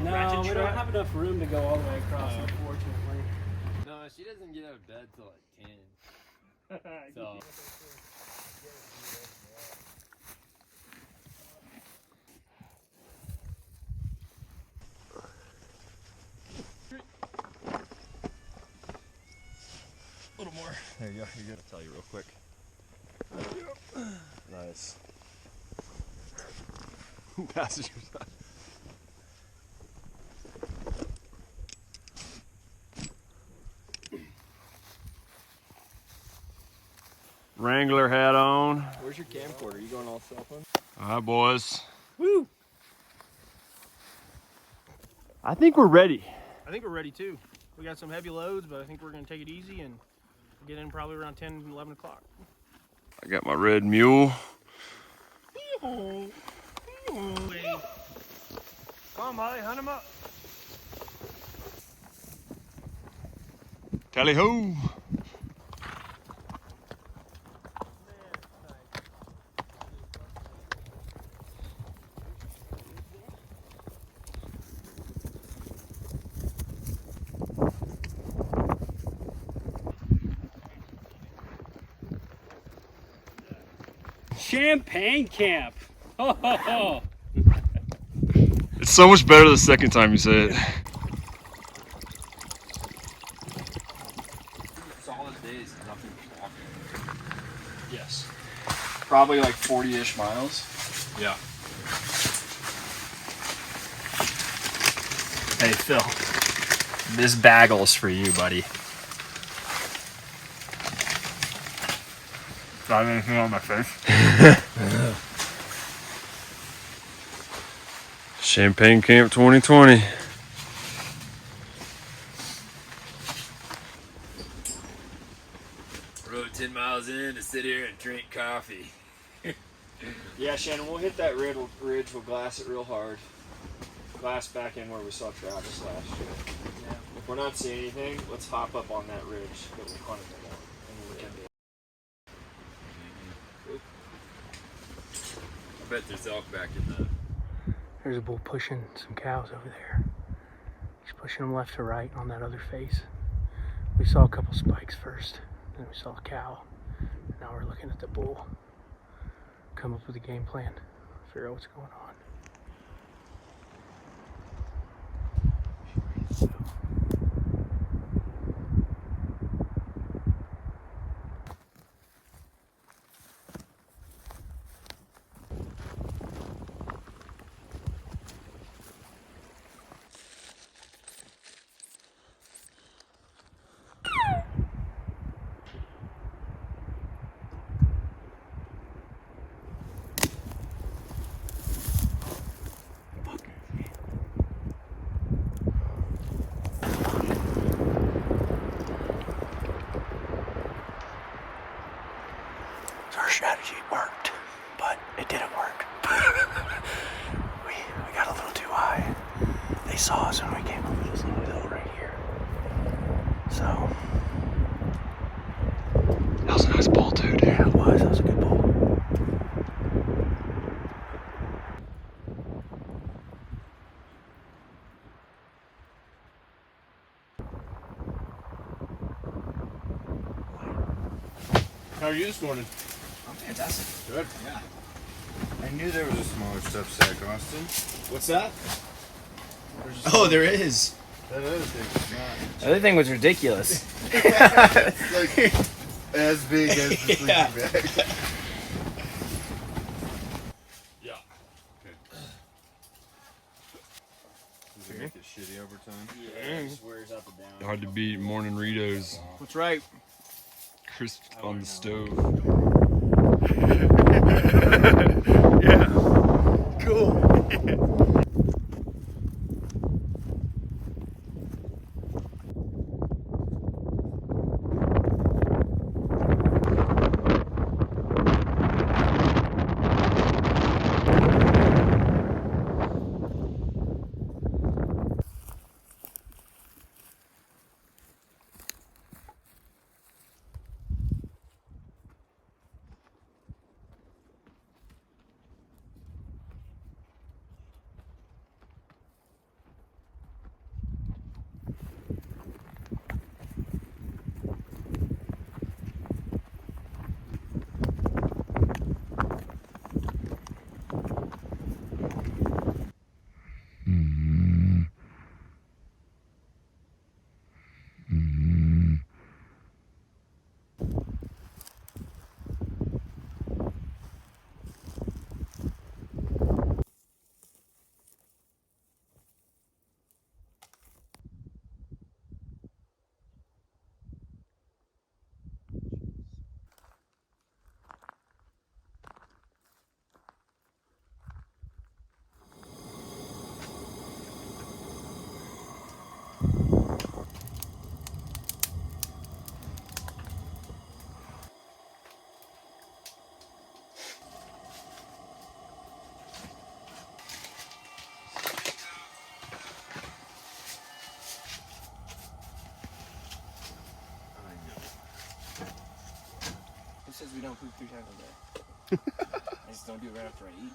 No, we don't have enough room to go all the way across, unfortunately. No, she doesn't get out of bed till like 10. So. A little more. There you go. You're good. I'll tell you real quick. Nice. Passenger side. Wrangler hat on. Where's your camcorder? Are you going all cell phone? All right, boys. Woo! I think we're ready. I think we're ready too. We got some heavy loads, but I think we're going to take it easy and get in probably around 10, 11 o'clock. I got my red mule. Come on, Molly, hunt him up. Tally ho! Champagne camp. Oh. It's so much better the second time you say it. Solid days, nothing but walking. Yes. Probably like 40-ish miles. Yeah. Hey, Phil. This baggle's for you, buddy. Got anything on my face? Champagne Camp 2020. Rode 10 miles in to sit here and drink coffee. Yeah, Shannon, we'll hit that ridge. We'll glass it real hard. Glass back in where we saw Travis last year. Yeah. If we're not seeing anything, let's hop up on that ridge that we hunted them on and look into it. I bet there's elk back in the... There's a bull pushing some cows over there. He's pushing them left to right on that other face. We saw a couple spikes first, then we saw a cow. Now we're looking at the bull. Come up with a game plan, figure out what's going on. Our strategy worked, but it didn't work. we got a little too high. They saw us when we came over this little hill right here. So That was a nice bull too, dude. yeah, it was. That was a good bull. How are you this morning? I'm fantastic. Good. Yeah. I knew there was a smaller subset, Austin. What's that? Oh, there is. That other thing was not. The other thing was ridiculous. It's like as big as the sleeping Yeah. bag. Yeah. Does it make it shitty over time? Yeah, it just wears up and down. Hard to beat morning Ritos. That's right. Crisp on the stove. Yeah. Cool. don't poop 3 times a day. I just don't do it right after I eat.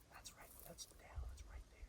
That's right. That's down. That's right there.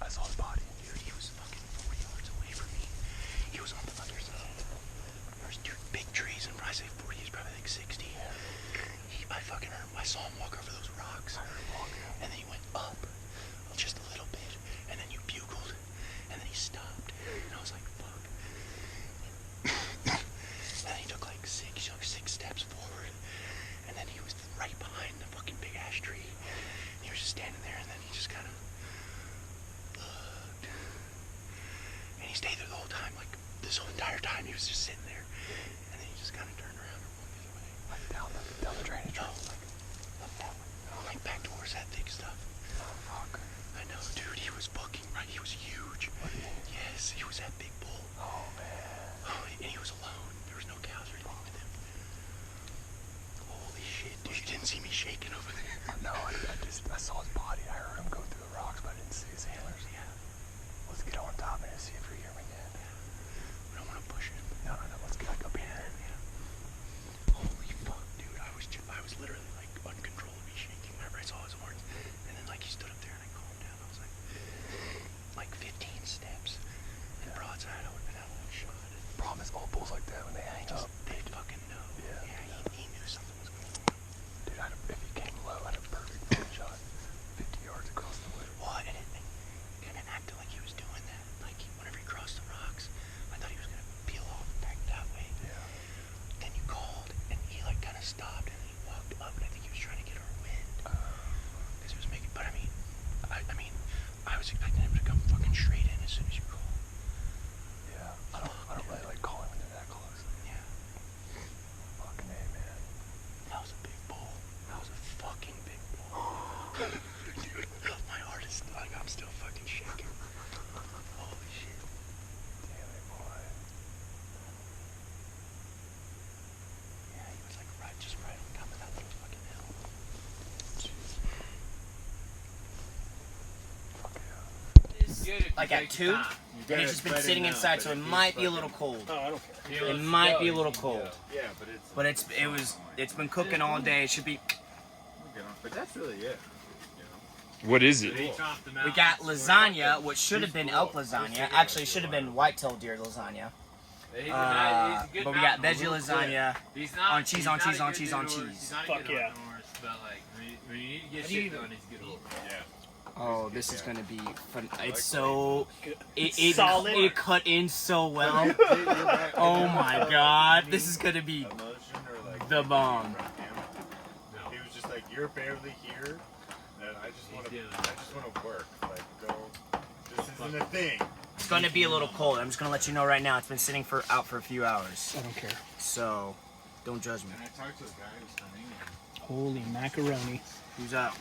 I saw his body. Dude, he was fucking 40 yards away from me. He was on the other side. There's two big trees, and when I say 40, he's probably like 60. I saw him walk over those rocks. And then he went up just a little bit. And then you bugled. And then he stopped. And I was like, fuck. And then he took like six steps forward. And then he was right behind the fucking big ash tree. And he was just standing there, and then he just kind of looked. And he stayed there the whole time, like this whole entire time he was just sitting there. And then he just kind of turned around and walked the other way. Like down the drainage. No, like back towards that thick stuff. Oh, fuck. I know, dude, he was fucking right. He was huge. Yes, he was that big bull. Oh, man. Oh, and he was alone. There was no cows or anything with him. Holy shit, dude, you didn't see me shaking over there. No, I saw his body. I heard him go through the rocks, but I didn't see his antlers. Yeah. Let's get on top and see if we hear him again. Yeah. We don't want to push him. No, let's get like up here. Yeah. Holy fuck, dude. I was literally like uncontrollably shaking whenever I saw his horns. And then like he stood up there and I calmed down. I was like 15 steps. And broadside, I would have been out of one shot. Problem is, all bulls like that, when they hang up, they fucking know. Yeah. He knew something was going on. Dude, if he came low, I'd have a perfect fucking shot. 50 yards across the way. Well, and it kind of acted like he was doing that. Like, whenever he crossed the rocks, I thought he was going to peel off back that way. Yeah. Then you called, and he, like, kind of stopped, and then he walked up, and I think he was trying to get our wind. Because he was making, but I mean, I was expecting him to come fucking straight in as soon as you called. Yeah, I don't really like calling when they're that close. Yeah. Fucking A, man. That was a big bull. That was a fucking big bull. Dude, my heart is like, I'm still fucking shaking. Holy shit. Damn it, boy. Yeah, he was like just right on top of that little fucking hill. Jeez. Fuck yeah. Like at 2, and he's just been sitting inside, so it might be a little cold. Oh, I don't care. It might be a little cold. Yeah, But it's been cooking all day. It should be. but that's really it. What is it? We got lasagna, which should have been elk lasagna. Actually, it should have been white-tailed deer lasagna. But we got veggie lasagna on cheese, on cheese, on cheese, on cheese. Fuck yeah. When you need to get shit done, he's good. Yeah. Oh, this is gonna be fun. It's so Solid. it cut in so well. Oh my god, this is gonna be the bomb. He was just like, "You're barely here, and I just want to work. Like, go. This isn't a thing." It's gonna be a little cold. I'm just gonna let you know right now. It's been sitting out for a few hours. I don't care. So, don't judge me. I talked to a guy who's coming. Holy macaroni. Who's out?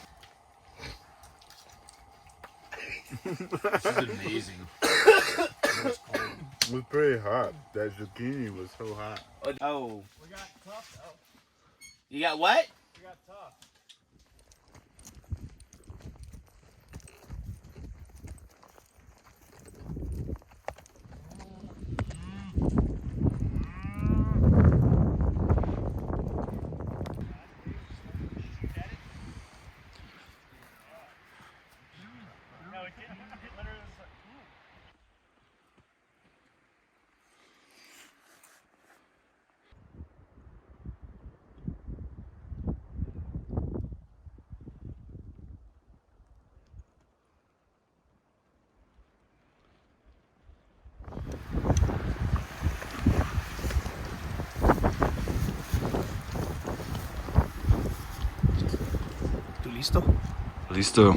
This is amazing. It was pretty hot. That zucchini was so hot. Oh. We got tough though. You got what? We got tough. ¿Tú listo? Listo.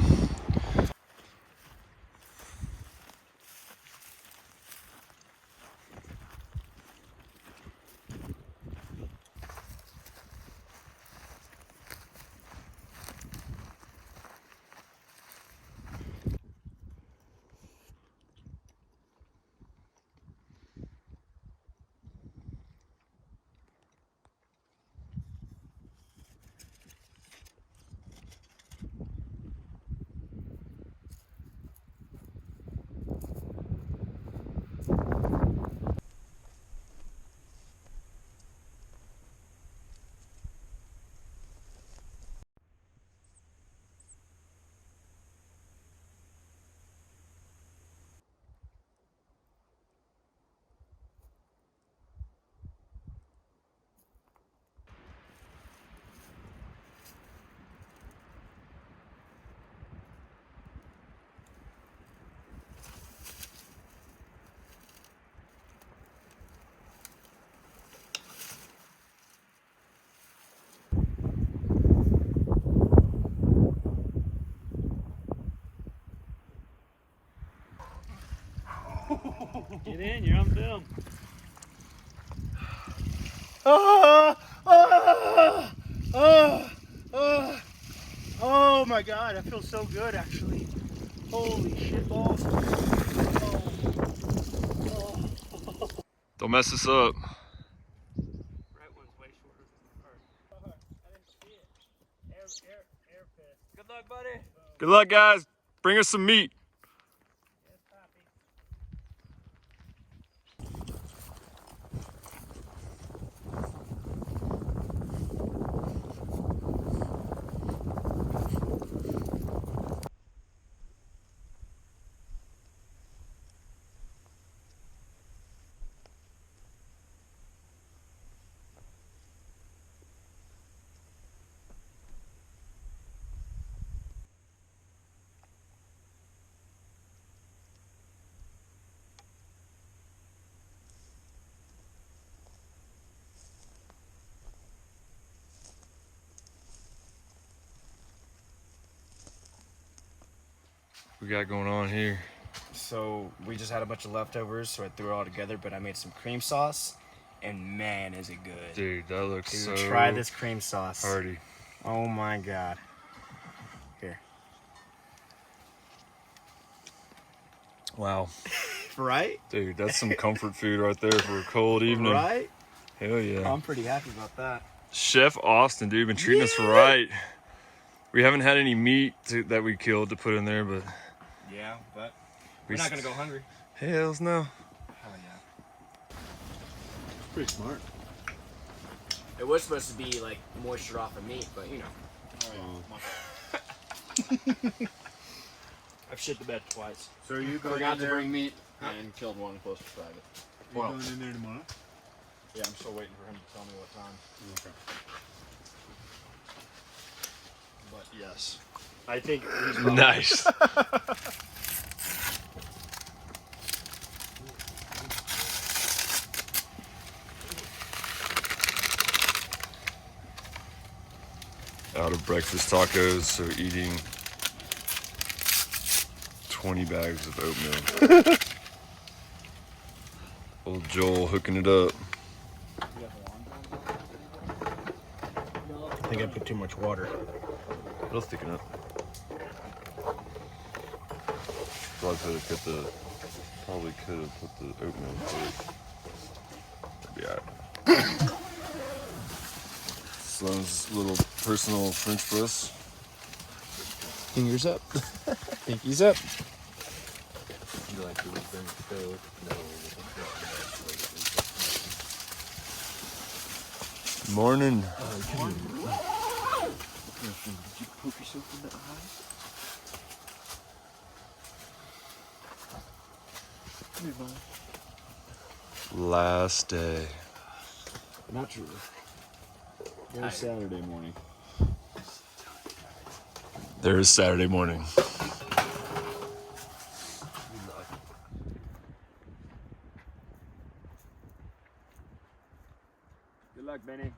Get in, you're on film. Oh my god, I feel so good actually. Holy shit balls. Don't mess this up. Right one's way shorter than the first. I didn't see it. Air fist. Good luck, buddy. Good luck, guys. Bring us some meat. Yes, Poppy. We got going on here. So we just had a bunch of leftovers, so I threw it all together, but I made some cream sauce, and man, is it good. Dude, that looks Dude, so try this cream sauce. hearty. Oh my god. Here. Wow. Right? Dude, that's some comfort food right there for a cold evening. Right? Hell yeah. I'm pretty happy about that. Chef Austin, dude, been treating us right. We haven't had any meat that we killed to put in there, but Yeah, but we're not gonna go hungry. Hells no. Hell yeah. Pretty smart. It was supposed to be like moisture off of meat, but you know. I've shit the bed twice. So are you going Forgot in to there? bring meat and killed one close to private. You going in there tomorrow? Yeah, I'm still waiting for him to tell me what time. Okay. But yes. I think he's probably Nice. Out of breakfast tacos, so eating 20 bags of oatmeal. Old Joel hooking it up. I think I put too much water. It'll thicken up. Probably could have put the oatmeal first. That'd be alright. Sloan's little personal French press. Fingers up. Pinkies up. You like to Coke? No. Morning. Did you poke yourself in the eye? Come here, bud. Last day. Not true. There's Saturday morning. There is Saturday morning. Good luck, Benny.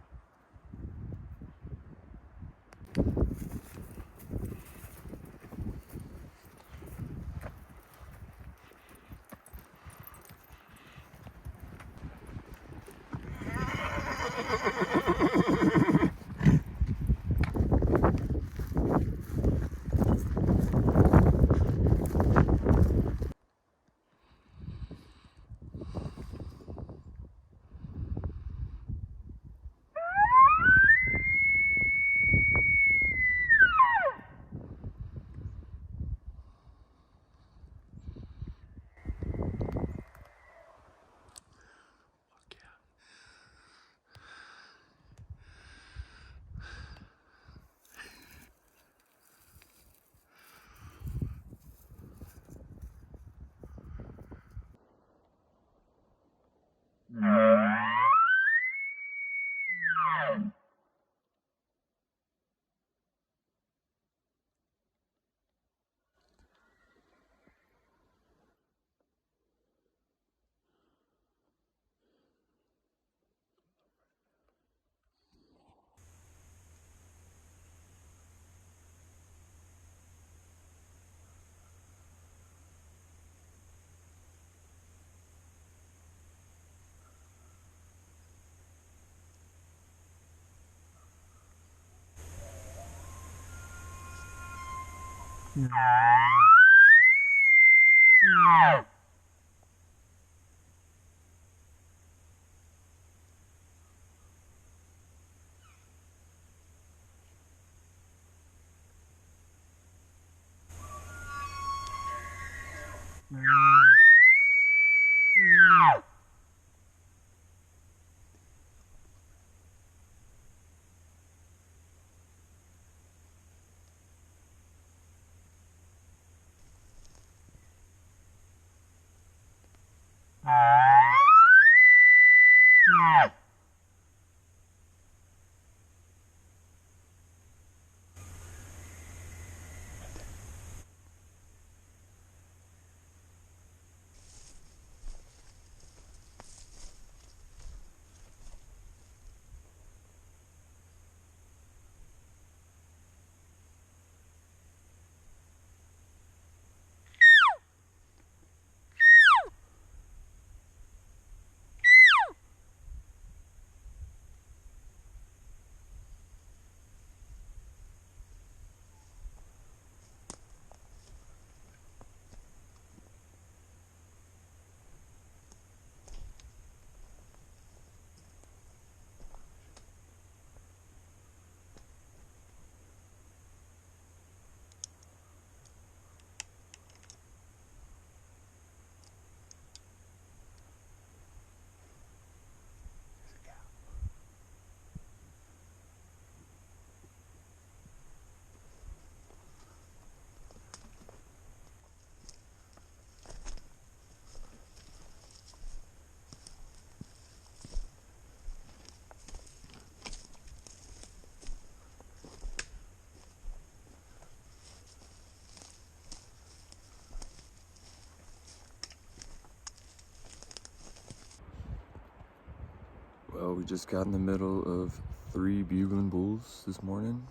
Well, we just got in the middle of 3 bugling bulls this morning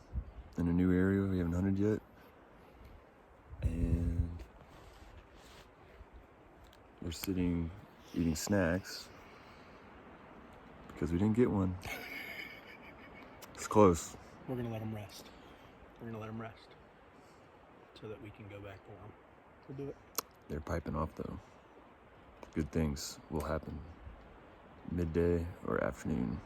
in a new area we haven't hunted yet. And we're sitting eating snacks because we didn't get one. It's close. We're gonna let them rest. We're gonna let them rest so that we can go back for them. We'll do it. They're piping off though. Good things will happen. Midday or afternoon.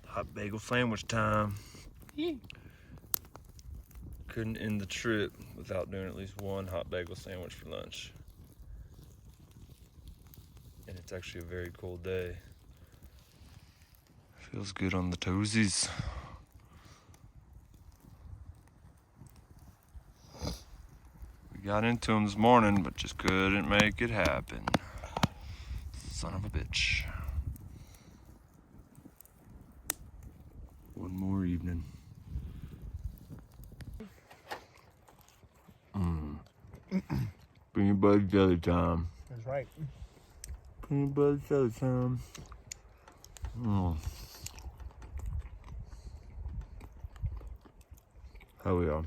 Hot bagel sandwich time. Couldn't end the trip without doing at least one hot bagel sandwich for lunch. And it's actually a very cold day. Feels good on the toesies. We got into them this morning, but just couldn't make it happen. Son of a bitch. One more evening. Peanut butter jelly time. That's right. Peanut butter jelly time. Hell yeah.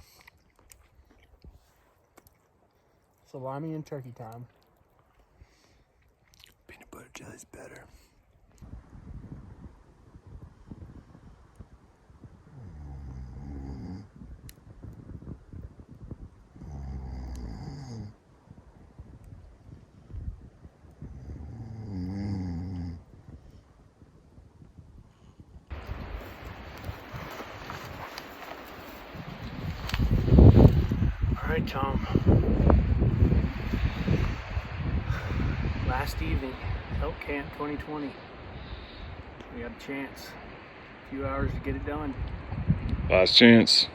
Salami and turkey time. Peanut butter jelly's better. All right, Tom. Last evening, Elk Camp 2020. We had a chance. A few hours to get it done. Last chance.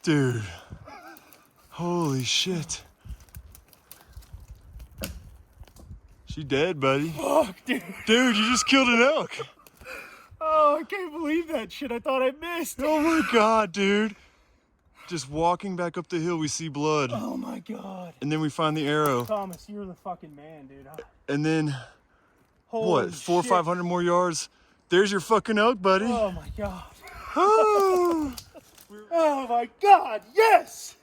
Dude. Holy shit. She dead, buddy. Fuck, dude. Dude, you just killed an elk. Oh, I can't believe that shit. I thought I missed. Oh my God, dude. Just walking back up the hill, we see blood. Oh my God. And then we find the arrow. Thomas, you're the fucking man, dude. And then, Holy what, 400 or shit. 500 more yards? There's your fucking elk, buddy. Oh my God. Oh. Oh my God, yes!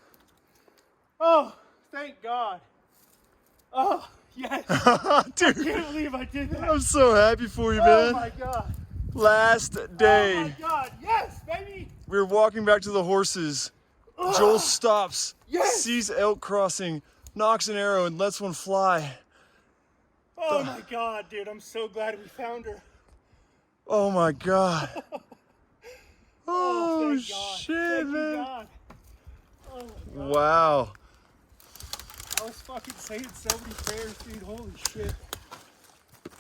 Oh, thank God. Oh, yes. I Dude, can't believe I did that. I'm so happy for you, Oh man. my God. Last Oh day. my God, yes, baby. We were walking back to the horses. Joel stops, Yes. sees elk crossing, knocks an arrow, and lets one fly. Oh my God, dude, I'm so glad we found her. Oh my God. Oh, Oh, thank God. shit, Thank you, man. God. Oh my God. Wow. I was fucking saying so many prayers, dude. Holy shit.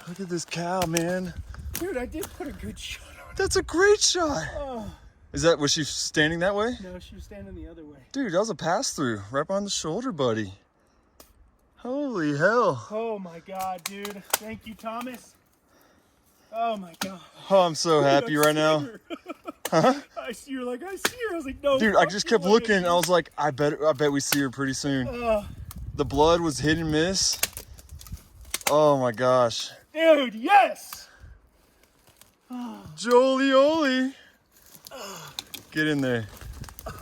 Look at this cow, man. Dude, I did put a good shot on. That's a great shot. Oh, Was she standing that way? no, she was standing the other way. Dude, that was a pass through right behind the shoulder, buddy. Holy hell. Oh my God, dude. Thank you, Thomas. Oh my God. Oh, I'm so happy Dude, I right see now. her. Huh? I see her like, I see her. I was like, no. Dude, I fucking just kept way, looking and dude. I was like, I bet we see her pretty soon. The blood was hit and miss. Oh my gosh. Dude, yes. Jolly-oly. Get in there.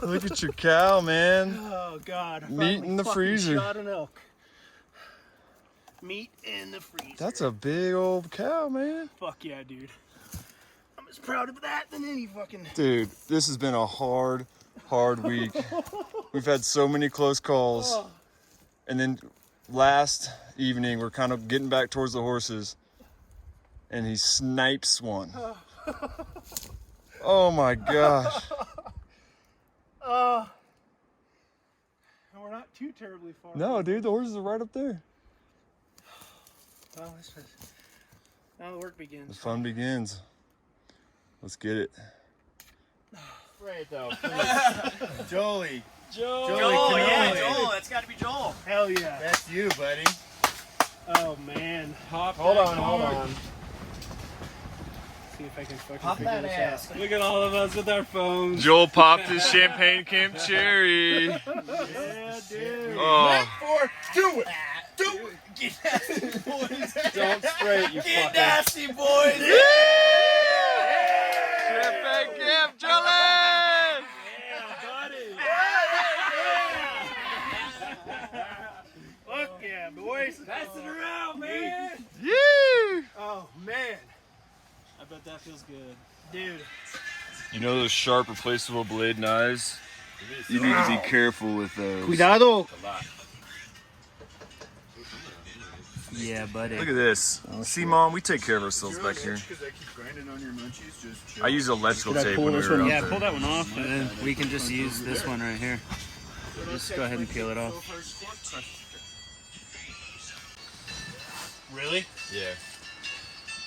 Look at your cow, man. Oh God. I Meat finally in the fucking freezer. Shot an elk. Meat in the freezer. That's a big old cow, man. Fuck yeah, dude. I'm as proud of that than any fucking. Dude, this has been a hard week. We've had so many close calls. Oh. And then last evening, we're kind of getting back towards the horses. And he snipes one. Oh my gosh. We're not too terribly far. No, dude, the horses are right up there. Well, now the work The begins. fun begins. Let's get it. Right though. Jolie. Joel, Joel, yeah, Joel, that's got to be Joel. hell yeah. That's you, buddy. Oh man. Hold on. See if I can fucking Pop figure that this ass. out. Look at all of us with our phones. Joel popped his champagne camp cherry. Yeah, dude. Oh, Do it. Get nasty, boys. Don't spray it, you Get fucker. nasty, boys. champagne camp, Joel! Fuck yeah, boys. Pass it around, man. Yeah! Oh man. I bet that feels good. Dude. You know those sharp replaceable blade knives? You need to be careful with those. Cuidado. Yeah, buddy. Look at this. See, Mom, we take care of ourselves back here. Because I keep grinding on your munchies, just chill. I use electrical tape pull when we this were one? out Yeah, there. pull that one off, and then we can just use this one right here. Just go ahead and peel it off. Really? Yeah.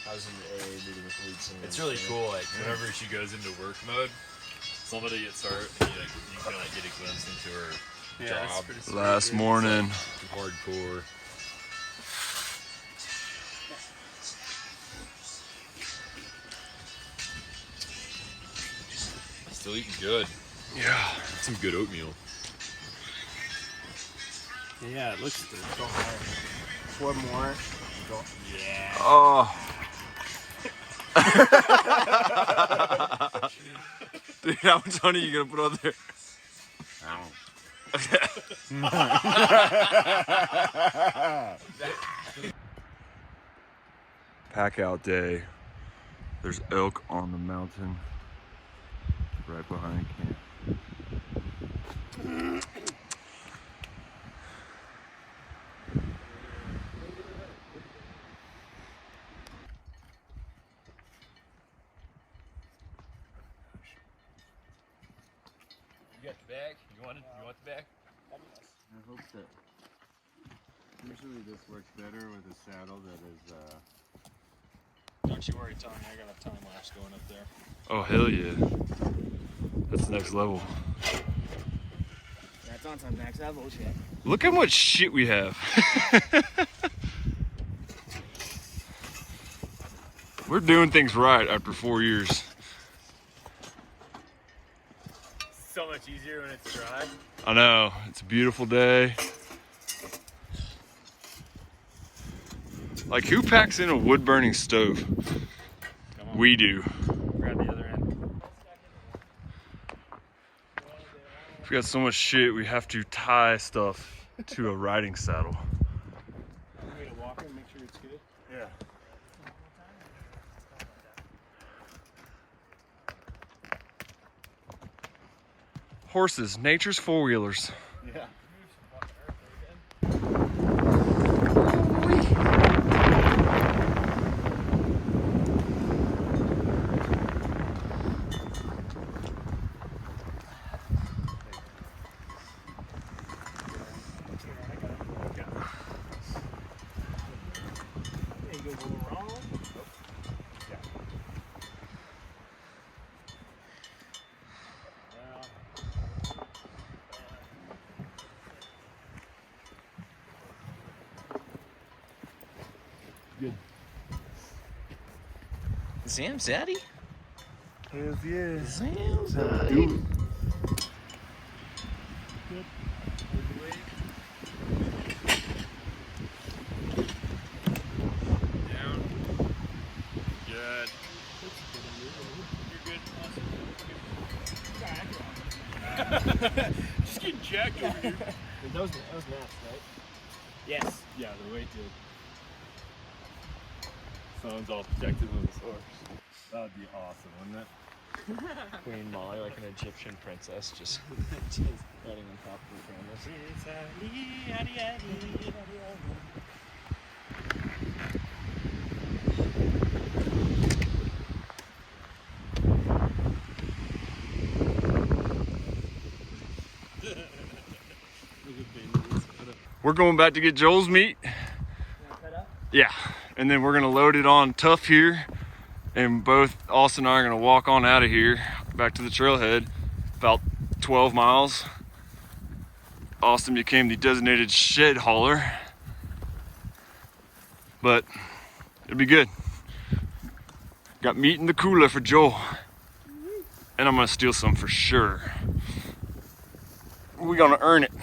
I was in the AA meeting with the lead singer. It's really cool, like, whenever she goes into work mode, somebody gets hurt, and you kind of get a glimpse into her job. Last morning. Hardcore. Still eating good. Yeah. Some good oatmeal. Yeah, it looks good. One more. Yeah. Oh. Dude, how much honey are you gonna put on there? Pack out day. There's elk on the mountain right behind camp. You got the bag? You want the bag? I hope that. Usually this works better with a saddle that is. Don't you worry, Tommy. I got a time lapse going up there. Oh, hell yeah. That's next level. downtime next. That bullshit. Look how much shit we have. We're doing things right after 4 years. So much easier when it's dry. I know, it's a beautiful day. Like, who packs in a wood-burning stove? We do. Grab the other end. We got so much shit, we have to tie stuff to a riding saddle. Wait a walker and make sure it's good. Yeah. Horses, nature's four-wheelers. Yeah. Sam Zaddy? Hells yeah. Sam Zaddy. Down. Good. You're good. Awesome. Just getting jacked over here. That was nuts, right? Yes. Yeah, the weight did. Someone's all protected with his horse. That'd be awesome, wouldn't it? Queen Molly, like an Egyptian princess, just riding on top of the We're going back to get Joel's meat. Yeah, and then we're gonna load it on Tough here, and both Austin and I are gonna walk on out of here back to the trailhead, about 12 miles. Austin became the designated shed hauler, but it'll be good. Got meat in the cooler for Joel, and I'm gonna steal some for sure. We're gonna earn it.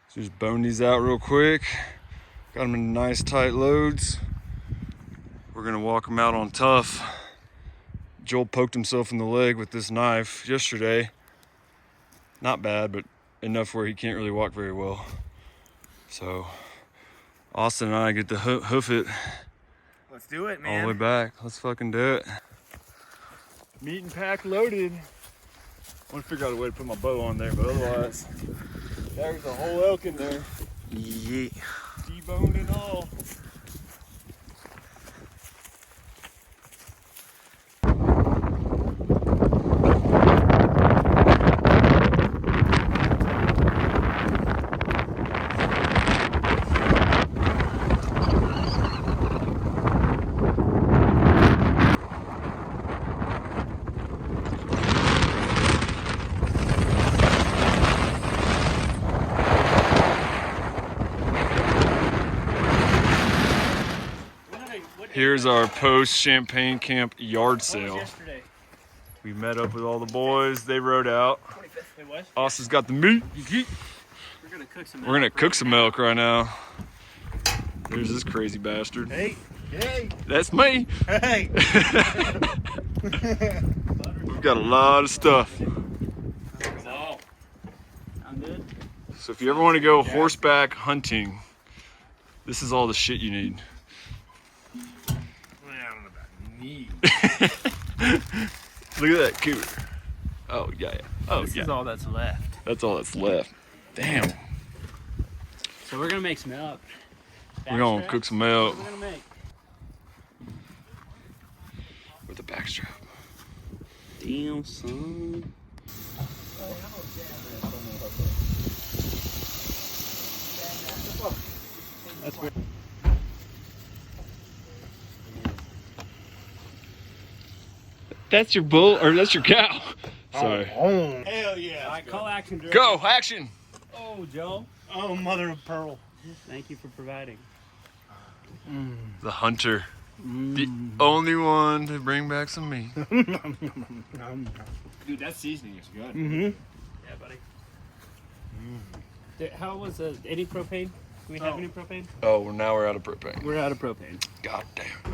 So just bone these out real quick. Got them in nice tight loads. We're gonna walk them out on Tough. Joel poked himself in the leg with this knife yesterday. Not bad, but enough where he can't really walk very well. So Austin and I get to hoof it Let's do it, all the way back. Let's fucking do it. Meat and pack loaded. I want to figure out a way to put my bow on there, but otherwise, there's a whole elk in there. Yeah. Deboned and all. Here's our post-Champagne Camp yard sale. We met up with all the boys. They rode out. Austin's got the meat. We're gonna cook some. We're gonna cook some elk right now. There's this crazy bastard. Hey, hey, That's me. hey. We've got a lot of stuff. I'm good. So if you ever want to go horseback hunting, this is all the shit you need. Look at that cooter. Oh yeah. Oh This yeah. is all that's left. That's all that's left. Damn. So we're gonna make some elk. We're gonna cook some elk What are we gonna make? with a backstrap. Damn, son. That's weird. That's your bull, or that's your cow. Sorry. Hell yeah. All right, call action, Drew. Go, action! Oh, Joe. Oh, mother of pearl. Thank you for providing. The hunter. The only one to bring back some meat. Dude, that seasoning is good. Mm-hmm. Yeah, buddy. How was any propane? Do we have any propane? Oh, now we're out of propane. We're out of propane. God damn.